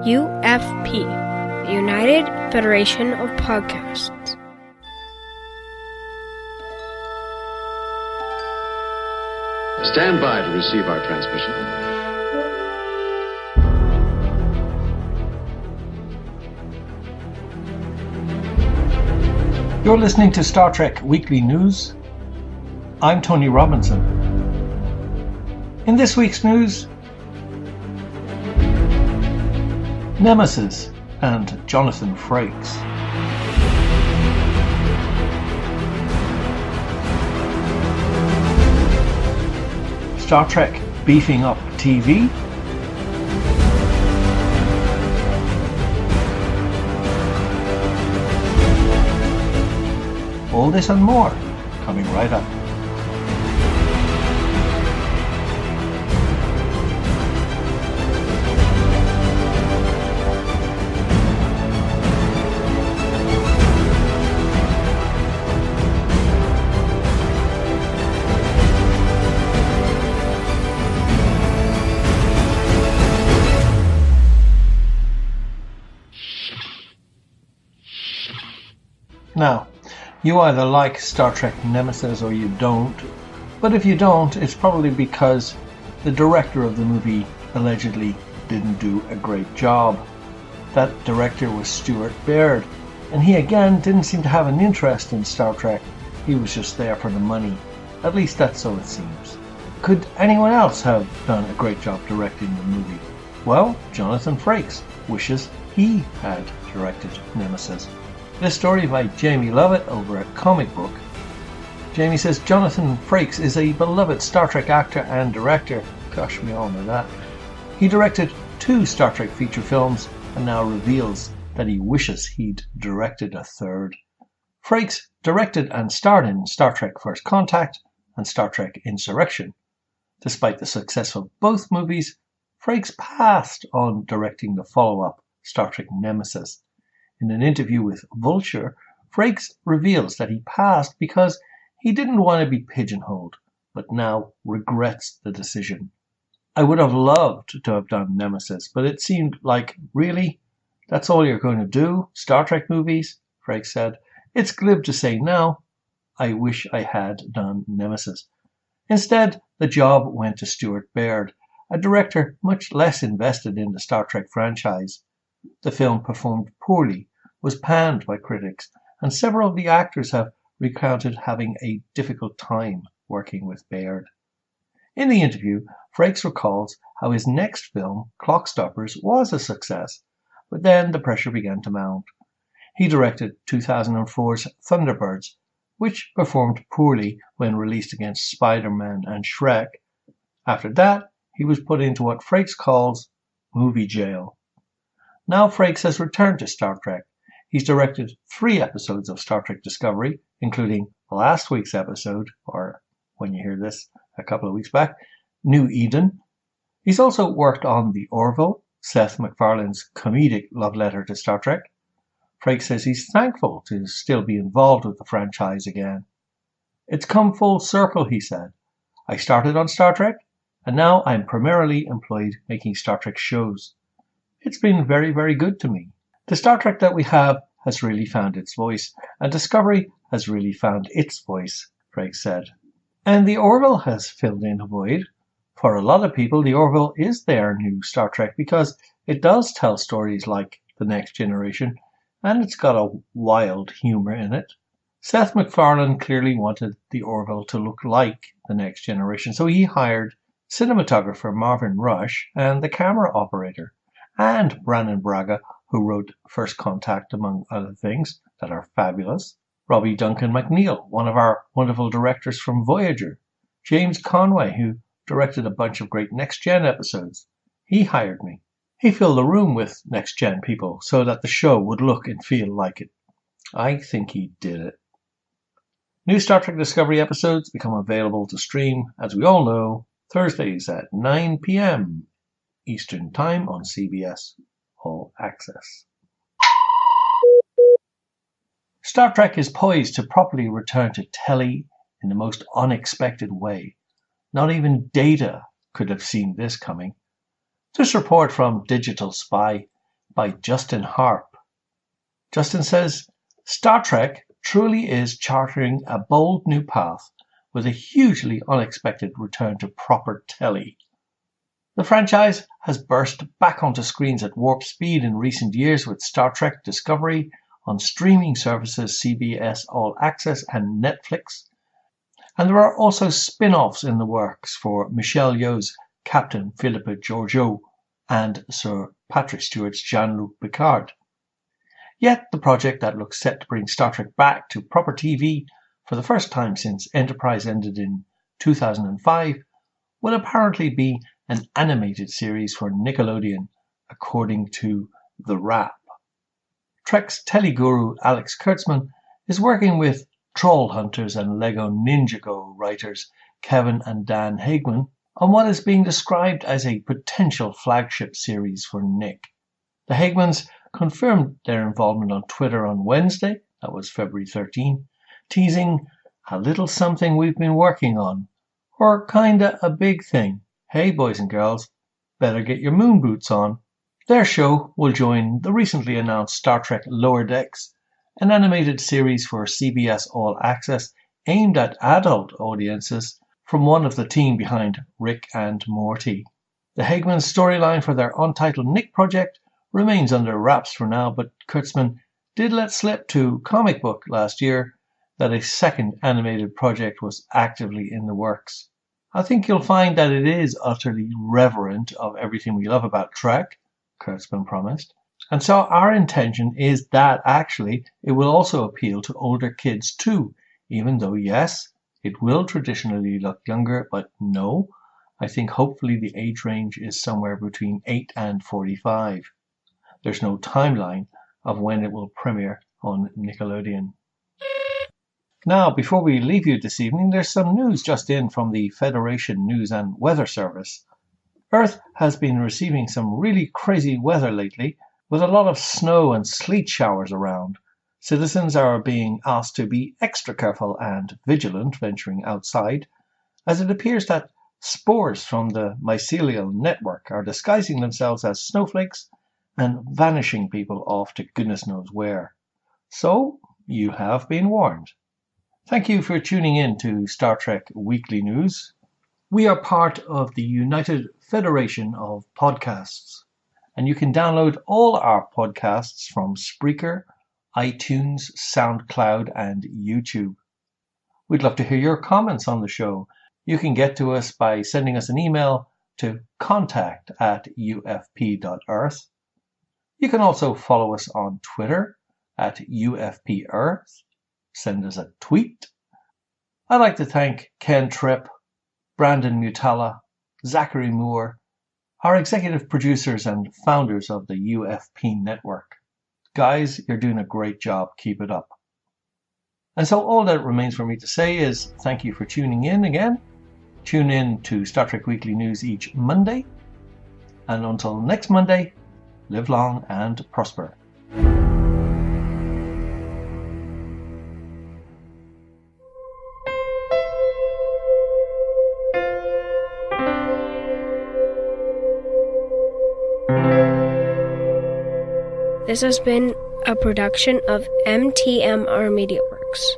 UFP, the United Federation of Podcasts. Stand by to receive our transmission. You're listening to Star Trek Weekly News. I'm Tony Robinson. In this week's news, Nemesis and Jonathan Frakes. Star Trek beefing up TV. All this and more coming right up. Now, you either like Star Trek Nemesis or you don't, but if you don't, it's probably because the director of the movie allegedly didn't do a great job. That director was Stuart Baird, and he again didn't seem to have an interest in Star Trek. He was just there for the money. At least that's so it seems. Could anyone else have done a great job directing the movie? Well, Jonathan Frakes wishes he had directed Nemesis. This story by Jamie Lovett over at Comic Book. Jamie says Jonathan Frakes is a beloved Star Trek actor and director. Gosh, we all know that. He directed 2 Star Trek feature films and now reveals that he wishes he'd directed a third. Frakes directed and starred in Star Trek First Contact and Star Trek Insurrection. Despite the success of both movies, Frakes passed on directing the follow-up Star Trek Nemesis. In an interview with Vulture, Frakes reveals that he passed because he didn't want to be pigeonholed, but now regrets the decision. I would have loved to have done Nemesis, but it seemed like, really? That's all you're going to do? Star Trek movies? Frakes said. It's glib to say now. I wish I had done Nemesis. Instead, the job went to Stuart Baird, a director much less invested in the Star Trek franchise. The film performed poorly, was panned by critics, and several of the actors have recounted having a difficult time working with Baird. In the interview, Frakes recalls how his next film, Clockstoppers, was a success, but then the pressure began to mount. He directed 2004's Thunderbirds, which performed poorly when released against Spider-Man and Shrek. After that, he was put into what Frakes calls movie jail. Now Frakes has returned to Star Trek. He's directed 3 episodes of Star Trek Discovery, including last week's episode, or when you hear this, a couple of weeks back, New Eden. He's also worked on The Orville, Seth MacFarlane's comedic love letter to Star Trek. Frakes says he's thankful to still be involved with the franchise again. It's come full circle, he said. I started on Star Trek, and now I'm primarily employed making Star Trek shows. It's been very, very good to me. The Star Trek that we have has really found its voice, and Discovery has really found its voice, Frakes said. And The Orville has filled in a void. For a lot of people, The Orville is their new Star Trek because it does tell stories like The Next Generation, and it's got a wild humour in it. Seth MacFarlane clearly wanted The Orville to look like The Next Generation, so he hired cinematographer Marvin Rush and the camera operator, and Brannon Braga, who wrote First Contact, among other things that are fabulous. Robbie Duncan McNeil, one of our wonderful directors from Voyager. James Conway, who directed a bunch of great Next Gen episodes. He hired me. He filled the room with Next Gen people so that the show would look and feel like it. I think he did it. New Star Trek Discovery episodes become available to stream, as we all know, Thursdays at 9 p.m. Eastern Time on CBS All Access. Star Trek is poised to properly return to telly in the most unexpected way. Not even Data could have seen this coming. This report from Digital Spy by Justin Harp. Justin says, Star Trek truly is charting a bold new path with a hugely unexpected return to proper telly. The franchise has burst back onto screens at warp speed in recent years with Star Trek Discovery on streaming services CBS All Access and Netflix. And there are also spin-offs in the works for Michelle Yeoh's Captain Philippe Georgiou and Sir Patrick Stewart's Jean-Luc Picard. Yet the project that looks set to bring Star Trek back to proper TV for the first time since Enterprise ended in 2005 will apparently be an animated series for Nickelodeon, according to The Wrap. Trek's telly guru Alex Kurtzman is working with Troll Hunters and Lego Ninjago writers Kevin and Dan Hageman on what is being described as a potential flagship series for Nick. The Hagemans confirmed their involvement on Twitter on Wednesday, that was February 13, teasing a little something we've been working on, or kinda a big thing. Hey boys and girls, better get your moon boots on. Their show will join the recently announced Star Trek Lower Decks, an animated series for CBS All Access aimed at adult audiences from one of the team behind Rick and Morty. The Hageman storyline for their untitled Nick project remains under wraps for now, but Kurtzman did let slip to Comic Book last year that a second animated project was actively in the works. I think you'll find that it is utterly reverent of everything we love about Trek, Kurtzman promised. And so our intention is that actually it will also appeal to older kids too, even though yes, it will traditionally look younger, but no, I think hopefully the age range is somewhere between 8 and 45. There's no timeline of when it will premiere on Nickelodeon. Now, before we leave you this evening, there's some news just in from the Federation News and Weather Service. Earth has been receiving some really crazy weather lately, with a lot of snow and sleet showers around. Citizens are being asked to be extra careful and vigilant venturing outside, as it appears that spores from the mycelial network are disguising themselves as snowflakes and vanishing people off to goodness knows where. So, you have been warned. Thank you for tuning in to Star Trek Weekly News. We are part of the United Federation of Podcasts, and you can download all our podcasts from Spreaker, iTunes, SoundCloud, and YouTube. We'd love to hear your comments on the show. You can get to us by sending us an email to contact@ufp.earth. You can also follow us on Twitter @UFPEarth. Send us a tweet. I'd like to thank Ken Tripp, Brandon Mutala, Zachary Moore, our executive producers and founders of the UFP network. Guys, you're doing a great job. Keep it up. And so all that remains for me to say is thank you for tuning in again. Tune in to Star Trek Weekly News each Monday. And until next Monday, live long and prosper. This has been a production of MTMR Media Works.